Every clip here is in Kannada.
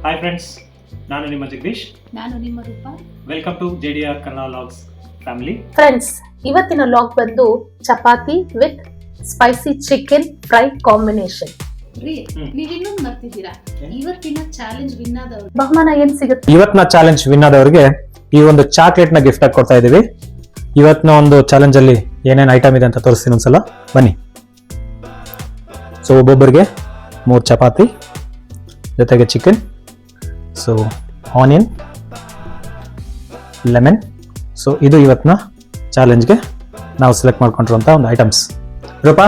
ಹಾಯ್ ಫ್ರೆಂಡ್ಸ್, ನಾನು ನಿಮ್ಮ ಜಗದೀಶ್. ನಾನು ನಿಮ್ಮ Roopa. Welcome to JDR Kannada vlogs family. Friends, ಇವತ್ತಿನ ಲಾಗ್ ಬಂದು chapati with spicy chicken fry combination. ನೀವ್ ಇನ್ನೊಂದು ಮರ್ತಿದ್ದೀರಾ, ಇವತ್ತಿನ ಚಾಲೆಂಜ್ ವಿನ್ ಆದವರು ಬಹುಮಾನ ಏನ್ ಸಿಗುತ್ತೆ? ಇವತ್ತಿನ ಚಾಲೆಂಜ್ ವಿನ್ ಆದವರಿಗೆ ಈ ಒಂದು ಚಾಕ್ಲೇಟ್ ನ ಗಿಫ್ಟ್ ಆಗಿ ಕೊಡ್ತಾ ಇದೀವಿ. ಇವತ್ತಿನ ಒಂದು ಚಾಲೆಂಜ್ ಅಲ್ಲಿ ಏನೇನ್ ಐಟಮ್ ಇದೆ ಅಂತ ತೋರಿಸ್ತೀನಿ ಒಂದ್ಸಲ ಬನ್ನಿ. ಸೊ ಒಬ್ಬೊಬ್ಬರಿಗೆ 3 ಚಪಾತಿ ಜೊತೆಗೆ chicken, so onion, lemon. So ಇದು ಇವತ್ತಿನ ಚಾಲೆಂಜ್ಗೆ ನಾವು ಸೆಲೆಕ್ಟ್ ಮಾಡ್ಕೊಂಡಿರುವಂತ ಒಂದು ಐಟಮ್ಸ್. ರೂಪಾ,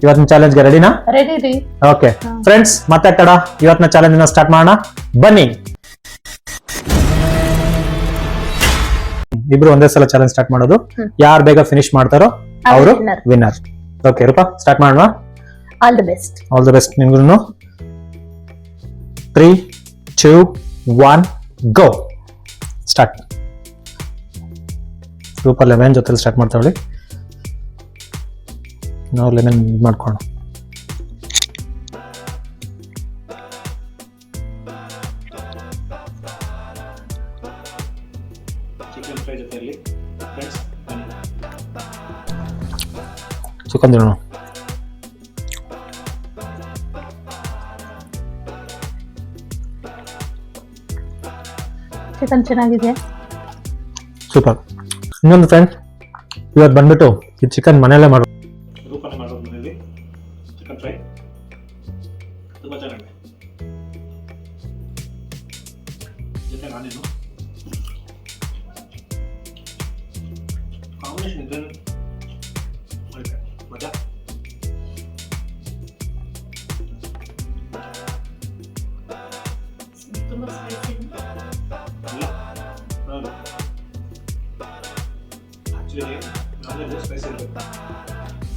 ಇವತ್ತಿನ ಚಾಲೆಂಜ್ಗೆ ರೆಡಿನಾ? ರೆಡಿ ರೀ. ಓಕೆ ಫ್ರೆಂಡ್ಸ್, ಮತ್ತೆ ತಡ ಇವತ್ತಿನ ಚಾಲೆಂಜ್ ಸ್ಟಾರ್ಟ್ ಮಾಡೋಣ ಬನ್ನಿ. ಇಬ್ರು ಒಂದೇ ಸಲ ಚಾಲೆಂಜ್ ಸ್ಟಾರ್ಟ್ ಮಾಡೋದು. ಯಾರು ಬೇಗ ಫಿನಿಶ್ ಮಾಡ್ತಾರೋ ಅವರು ವಿನ್ನರ್. ಓಕೆ ರೂಪಾ, ಸ್ಟಾರ್ಟ್ ಮಾಡೋಣ. All the best. All the best ನಿಮ್ಗೂ. 3, 2, 1 ಗೋ. ಸ್ಟಾರ್ಟ್. ರೂಪಾ ಲೆಮನ್ ಜೊತೆ ಸ್ಟಾರ್ಟ್ ಮಾಡ್ತಾವಳಿ. ನಾವು ಲೆಮನ್ ಮಾಡ್ಕೊಳ್ಳೋಣ. ಚಿಕನ್ ಫ್ರೈ ಜೊತೆಯಲ್ಲಿ ಫ್ರೆಂಡ್ಸ್ ಚಿಕನ್ ತಿನ್ನೋಣ. ಚಿಕನ್ ಚೆನ್ನಾಗಿದೆ, ಸೂಪರ್. ಇನ್ನೊಂದು ಫ್ರೆಂಡ್, ಇವತ್ತು ಬಂದ್ಬಿಟ್ಟು ಈ ಚಿಕನ್ ಮನೆಯಲ್ಲೇ ಮಾಡೋದು. ರೂಪನೆ ಮಾಡೋದು ಮನೆಯಲ್ಲಿ ಚಿಕನ್ ಫ್ರೈ ತುಂಬ ಚೆನ್ನಾಗಿದೆ. ಜೊತೆ ನಾನೇನು ಕಾಂಬಿನೇಷನ್ ಇದ್ರೆ ಮಜಾ. ತುಂಬಾ ಸ್ಪೈಸಿ. ಇಲ್ಲ ಹೌದು, ಆ್ಯಕ್ಚುಲಿ ನಾನ್ ವೆಜ್ ಸ್ಪೈಸಿ ಇರಬೇಕು.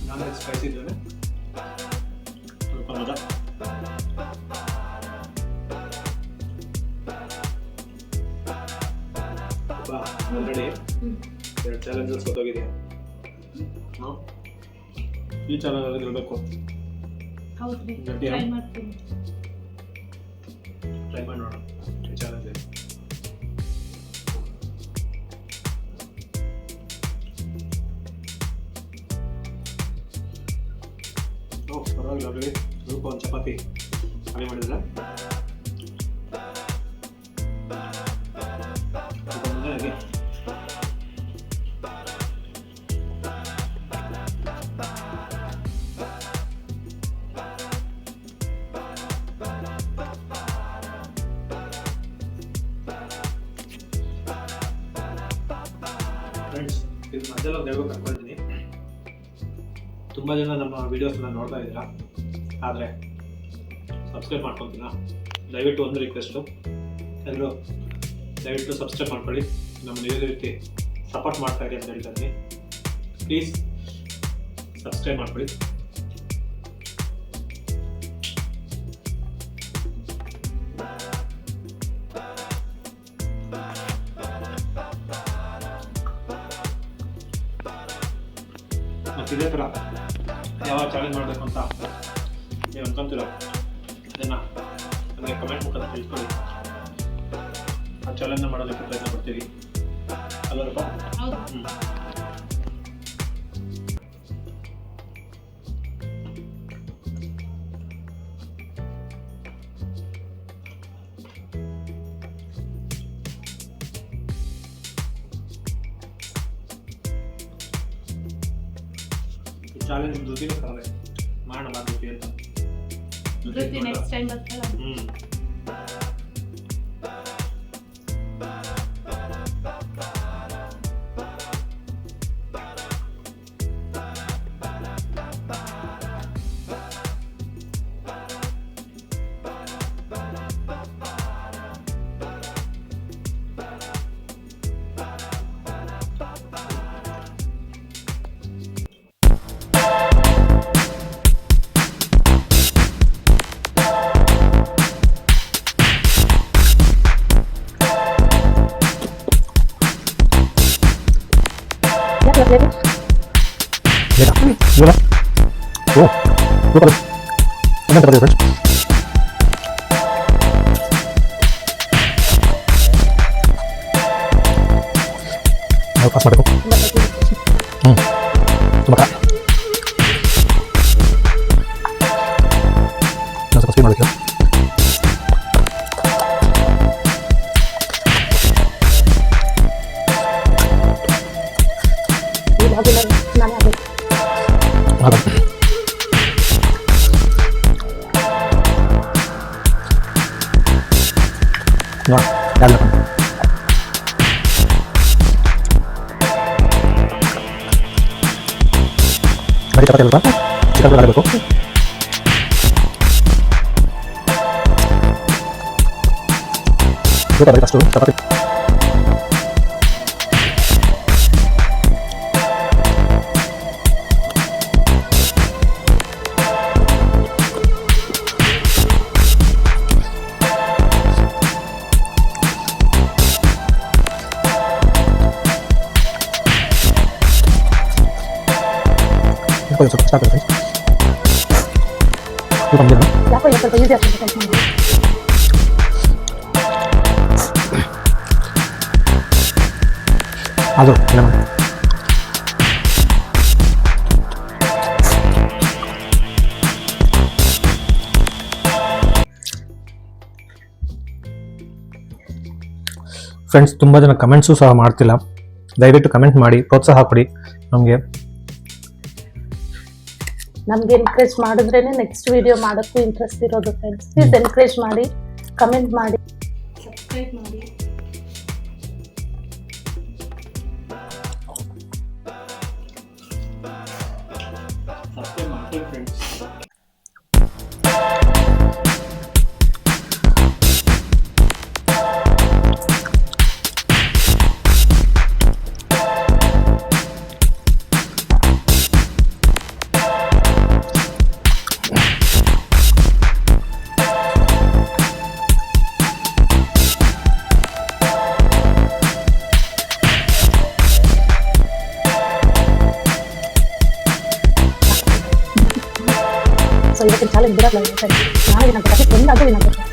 ನಾನ್ ವೆಜ್ ಸ್ಪೈಸಿ ಇದ್ದರೆ ಸ್ವಲ್ಪ ಮಜಾ. ಆಲ್ರೆಡಿ 2 ಚಾಲೆಂಜಸ್ ಸೋತೋಗಿದೆಯಾ? ಈ ಚಾಲೆಂಜಲ್ಲಿ ಗೆಲ್ಲಬೇಕು. ಹೌದ್ರಿ, ಗಟ್ಟಿಯಾ? ಟ್ರೈ ಮಾಡ್ತೀನಿ. ಟ್ರೈ ಮಾಡಿ ನೋಡೋಣ ಈ ಚಾಲೆಂಜ್. ಪರವಾಗಿಲ್ಲ, ಆಲ್ರೆಡಿ ಸ್ವಲ್ಪ ಒಂದು ಚಪಾತಿ ಖಾಲಿ ಮಾಡಿದ್ರೆ ಸ್ವಲ್ಪ ಮುಂದೆ ಆಗಿ ಫ್ರೆಂಡ್ಸ್, ಇದು ಮಧ್ಯದಲ್ಲಿ ಹೇಳ್ಬೇಕು ಅನ್ಕೊಳ್ತೀನಿ. ತುಂಬ ಜನ ನಮ್ಮ ವೀಡಿಯೋಸ್ನ ನೋಡ್ತಾ ಇದ್ದೀರಾ, ಆದರೆ ಸಬ್ಸ್ಕ್ರೈಬ್ ಮಾಡ್ಕೊತೀನ. ದಯವಿಟ್ಟು ಒಂದು ರಿಕ್ವೆಸ್ಟು, ಎಲ್ಲರೂ ದಯವಿಟ್ಟು ಸಬ್ಸ್ಕ್ರೈಬ್ ಮಾಡ್ಕೊಳ್ಳಿ. ನಮ್ಮನ್ನು ಇದೇ ರೀತಿ ಸಪೋರ್ಟ್ ಮಾಡ್ತಾ ಇರಿ ಅಂತ ಹೇಳ್ತಾ ಇದ್ದೀನಿ. ಪ್ಲೀಸ್ ಸಬ್ಸ್ಕ್ರೈಬ್ ಮಾಡ್ಕೊಳ್ಳಿ. ಮತ್ತು ಇದೇ ಥರ ಯಾವ ಚಾಲೆಂಜ್ ಮಾಡಬೇಕು ಅಂತ ನೀವು ಅನ್ಕೊಂತೀರೋ ಅದನ್ನು ನನಗೆ ಕಮೆಂಟ್ ಮುಖಾಂತರ ತಿಳಿಸ್ಕೊಳ್ಳಿ. ಆ ಚಾಲೆಂಜ್ನ ಮಾಡೋದಕ್ಕೆ ಪ್ರಯತ್ನ ಪಡ್ತೀವಿ ಅಲ್ಲರಪ್ಪ. ಚಾಲೆಂಜ್ ಧೃತಿನೂ ಕರೆ ಮಾಡೋಣ ಧೃತಿ ಅಂತ. ಧೃತಿ ನೆಕ್ಸ್ಟ್ ಟೈಮ್ ಬರ್ತಲ್ಲ. Gila. Oh, lupa. Ini tempat dia, friends. Pass ಮಾಡಬೇಕು. ತುಂಬ ಸ್ವಲ್ಪ ಸ್ಪೀಡ್ ಮಾಡಬೇಕು. ನೋಡಿ ಯಾರು ಬರೀ ಚಪಾತಿ ಅಲ್ವಾ, ಚಿಕನ್ ಕೂಡ ಆಡಬೇಕು. ಬರೀ ಫಸ್ಟು ಚಪಾತಿ ಸ್ವಲ್ಪ ಸ್ಟಾರ್ಟ್ ಆಗುತ್ತೆ. ಸ್ವಲ್ಪ ಈಸಿ ಆಗ್ತದೆ. ಅದು ಇಲ್ಲ ಫ್ರೆಂಡ್ಸ್. ತುಂಬ ಜನ ಕಮೆಂಟ್ಸು ಸಹ ಮಾಡ್ತಿಲ್ಲ. ದಯವಿಟ್ಟು ಕಮೆಂಟ್ ಮಾಡಿ ಪ್ರೋತ್ಸಾಹ ಕೊಡಿ ನಮಗೆ ಎನ್ಕರೇಜ್ ಮಾಡಿದ್ರೇನೆ ನೆಕ್ಸ್ಟ್ ವಿಡಿಯೋ ಮಾಡೋಕ್ಕೂ ಇಂಟ್ರೆಸ್ಟ್ ಇರೋದು. ಫ್ರೆಂಡ್ಸ್ ಪ್ಲೀಸ್ ಎನ್ಕರೇಜ್ ಮಾಡಿ, ಕಮೆಂಟ್ ಮಾಡಿ, ಸಬ್ಸ್ಕ್ರೈಬ್ ಮಾಡಿ. ಸೊ ಇವತ್ತಿನ ಚಾಲೆಂಜ್ ಬಿಡೋಲ್ಲ ಫ್ರೆಂಡ್ಸ್. ನಾಳೆ ಏನಾಗುತ್ತೆ ಒಂದಾದರೂ ಏನಾಗುತ್ತೆ.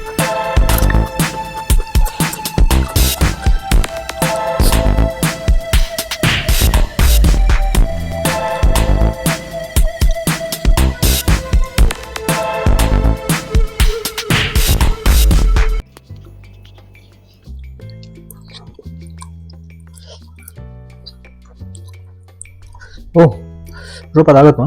ಓಹ್ ರೂಪ ಅದಾಗತ್ತಾ?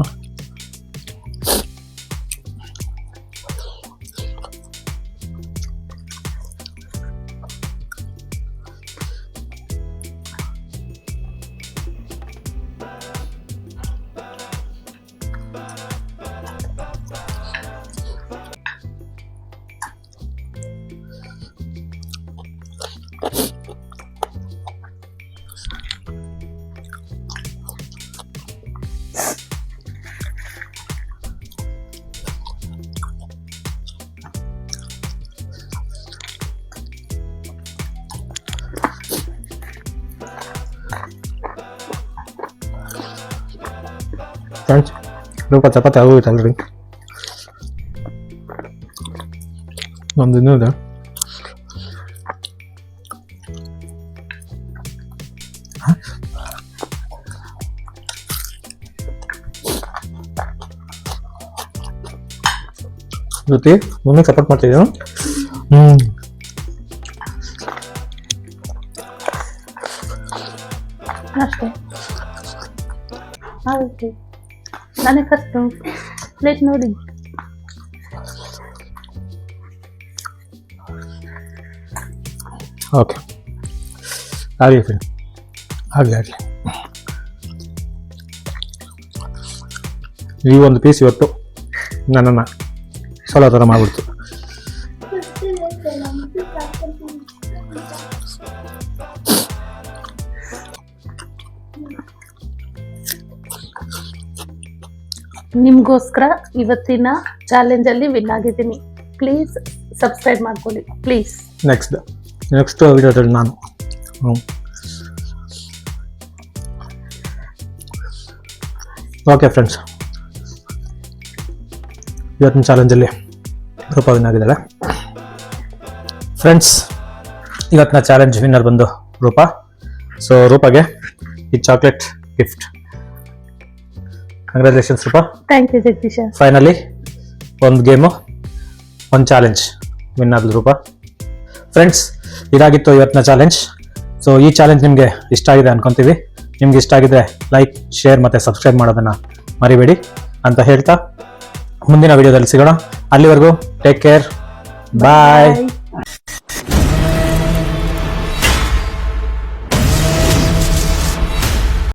ಫ್ರೆಂಡ್ಸ್ ರೂಪ ಚಪಾತಿ ಆಗೋಯ್ತು ಆಲ್ರೆಡಿ. ಒಂದು ಇನ್ನೂ ಇದೆ. ಜೊತೆ ಮಮ್ಮಿ ಸಪೋರ್ಟ್ ಮಾಡ್ತಿದ್ದೀರಾ? ಅಷ್ಟೇ ಆಗುತ್ತೆ. ನಾನೇ ಫಸ್ಟು ಪ್ಲೇಟ್ ನೋಡಿ. ಓಕೆ ಆಗಲಿ ಫ್ರೆಂಡ್, ಆಗಲಿ ಆಗಲಿ. ಈ ಒಂದು ಪೀಸ್ ಇವತ್ತು ನನ್ನನ್ನು ಸೋಲೋ ಥರ ಮಾಡಿಬಿಡ್ತು. ನಿಮಗೋಸ್ಕರ ಇವತ್ತಿನ ಚಾಲೆಂಜಲ್ಲಿ ವಿನ್ ಆಗಿದ್ದೀನಿ. ಪ್ಲೀಸ್ ಸಬ್ಸ್ಕ್ರೈಬ್ ಮಾಡ್ಕೊಳ್ಳಿ ಪ್ಲೀಸ್. ನೆಕ್ಸ್ಟ್ ವಿಡಿಯೋದಲ್ಲಿ ನಾನು ಓಕೆ ಫ್ರೆಂಡ್ಸ್, ಇವತ್ತಿನ ಚಾಲೆಂಜಲ್ಲಿ ರೂಪ ವಿನ್ ಆಗಿದ್ದಾಳೆ. ಫ್ರೆಂಡ್ಸ್, ಇವತ್ತಿನ ಚಾಲೆಂಜ್ ವಿನ್ನರ್ ಬಂದು ರೂಪ. ಸೊ ರೂಪಾಗೆ ಈ chocolate gift. Congratulations Roopa. Thank you Jagadish. Finally ಒಂದು ಗೇಮು, ಒಂದು ಚಾಲೆಂಜ್ ವಿನ್ ಆದ್ರು ರೂಪಾ. ಫ್ರೆಂಡ್ಸ್, ಇದಾಗಿತ್ತು ಇವತ್ತಿನ ಚಾಲೆಂಜ್. ಸೊ ಈ ಚಾಲೆಂಜ್ ನಿಮಗೆ ಇಷ್ಟ ಆಗಿದೆ ಅನ್ಕೊಂತೀವಿ. ನಿಮ್ಗೆ ಇಷ್ಟ ಆಗಿದ್ರೆ ಲೈಕ್, ಶೇರ್ ಮತ್ತು ಸಬ್ಸ್ಕ್ರೈಬ್ ಮಾಡೋದನ್ನು ಮರಿಬೇಡಿ ಅಂತ ಹೇಳ್ತಾ ಮುಂದಿನ ವಿಡಿಯೋದಲ್ಲಿ ಸಿಗೋಣ. ಅಲ್ಲಿವರೆಗೂ ಟೇಕ್ ಕೇರ್, ಬಾಯ್.